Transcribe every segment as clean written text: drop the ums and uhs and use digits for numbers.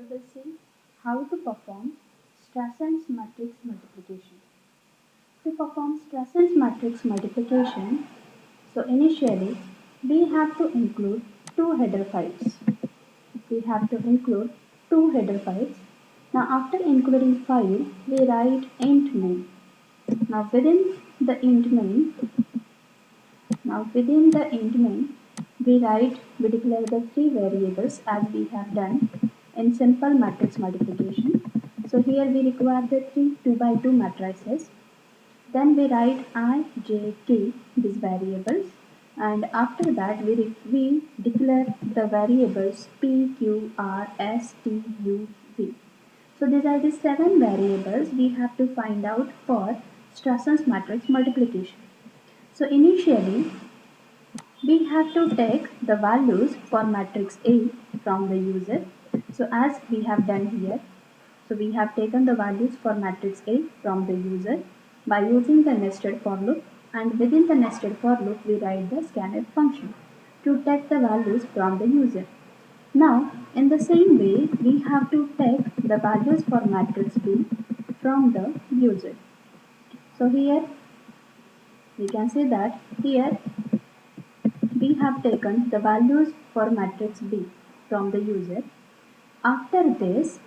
will see how to perform Strasson's matrix multiplication. To perform Strasson's matrix multiplication, so initially we have to include two header files. We have to include two header files. Now after including file, we write int main. Now within the int main, we declare the three variables as we have done in simple matrix multiplication. So here we require the three 2 by 2 matrices. Then we write I, j, k, these variables, and after that we declare the variables p, q, r, s, t, u, v. So these are the 7 variables we have to find out for Strasson's matrix multiplication. So initially we have to take the values for matrix A from the user. So as we have done here, so we have taken the values for matrix A from the user by using the nested for loop, and within the nested for loop we write the scanf function to take the values from the user. Now in the same way we have to take the values for matrix B from the user. So here we can say that here we have taken the values for matrix B from the user. After this,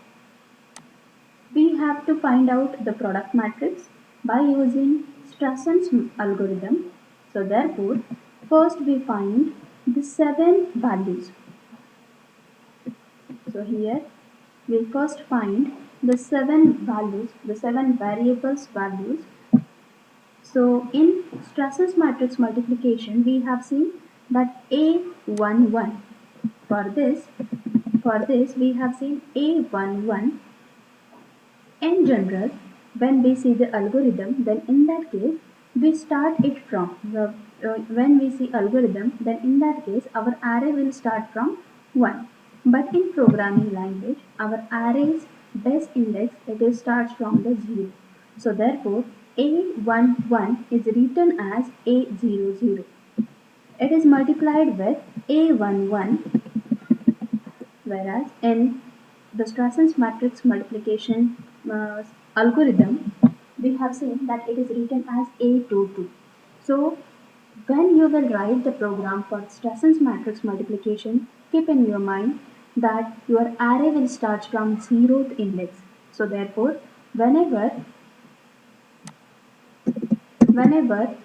we have to find out the product matrix by using Strasson's algorithm. So therefore, first we find the 7 values. So here we first find the 7 values, the 7 variables values. So in Strasson's matrix multiplication, we have seen that A11. For this we have seen A11. In general, when we see the algorithm, then in that case we start it from when we see algorithm, then in that case our array will start from 1. But in programming language, our array's base index starts from the 0. So therefore, A11 is written as A00. It is multiplied with A11, whereas in the Strasson's matrix multiplication algorithm, we have seen that it is written as A22. So when you will write the program for Strasson's matrix multiplication, keep in your mind that your array will start from 0th index. So therefore, whenever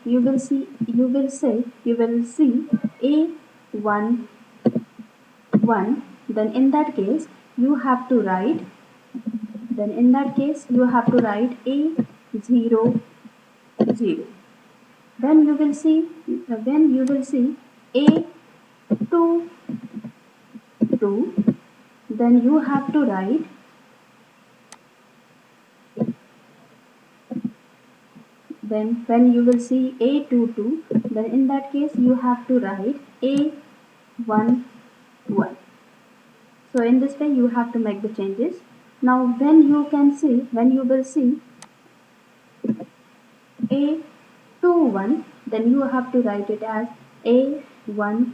you will see A11, then in that case you have to write A00. Then you will see A22, then you have to write then when you will see A22, then in that case you have to write A11. So in this way you have to make the changes. Now when you will see A21, then you have to write it as A10.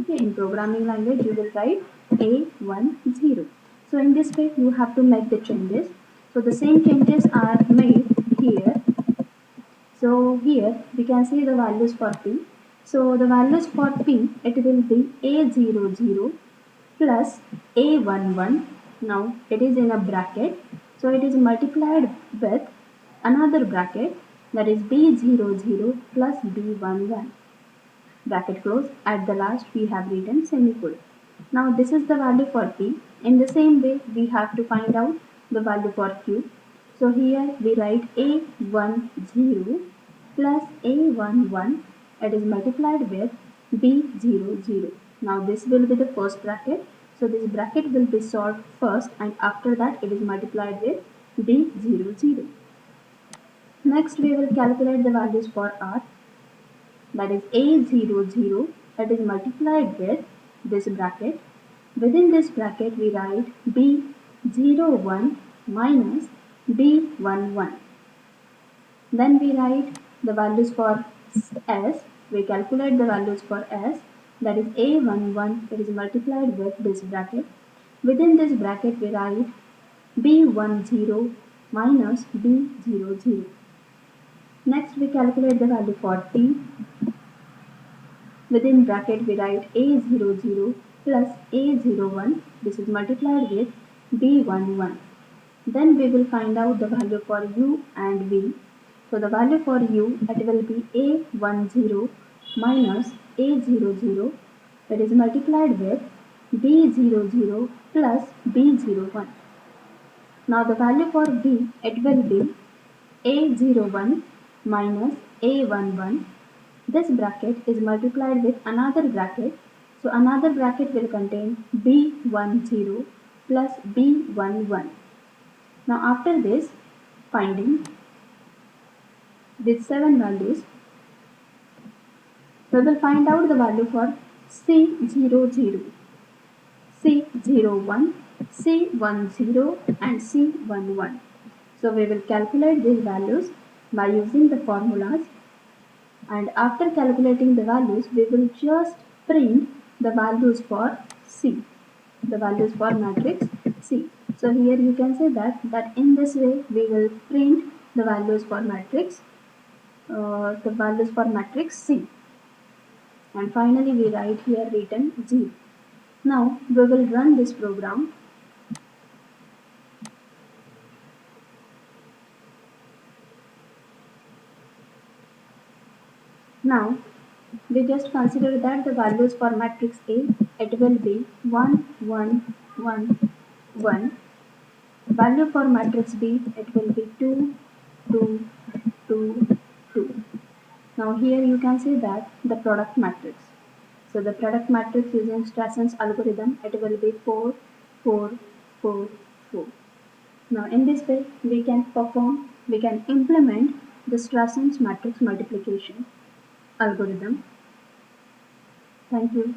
Okay, in programming language you will write A10. So in this way you have to make the changes. So the same changes are made here. So here we can see the values for P. So the values for P, it will be A00 plus A11. Now it is in a bracket. So it is multiplied with another bracket, that is B00 plus B11. Bracket close. At the last we have written semicolon. Now this is the value for P. In the same way we have to find out the value for Q. So here we write A10 plus A11. It is multiplied with B00. Now this will be the first bracket. So this bracket will be solved first, and after that it is multiplied with B00. Next we will calculate the values for R. That is A00. It is multiplied with this bracket. Within this bracket we write B01 minus B11. Then we write the values for S. We calculate the values for S. That is A11. It is multiplied with this bracket. Within this bracket we write B10 minus B00. Next we calculate the value for t. Within bracket we write A00 plus A01, this is multiplied with B11. Then we will find out the value for u and v. So the value for u, it will be A10 minus A00, that is multiplied with B00 plus B01. Now the value for v, it will be A01 minus A11. This bracket is multiplied with another bracket. So another bracket will contain B10 plus B11. Now after this, finding these 7 values, we will find out the value for C00, C01, C10 and C11. So we will calculate these values by using the formulas, and after calculating the values we will just print the values for C, the values for matrix C. So here you can say that in this way we will print the values for matrix C, and finally we write here written 0. Now we will run this program. Now we just consider that the values for matrix A, it will be 1 1 1 1. Value for matrix B, it will be 2 2 2 2. Now here you can see that the product matrix. So the product matrix using Strasson's algorithm, it will be 4 4 4 4. Now in this way we can implement the Strasson's matrix multiplication algorithm. Thank you.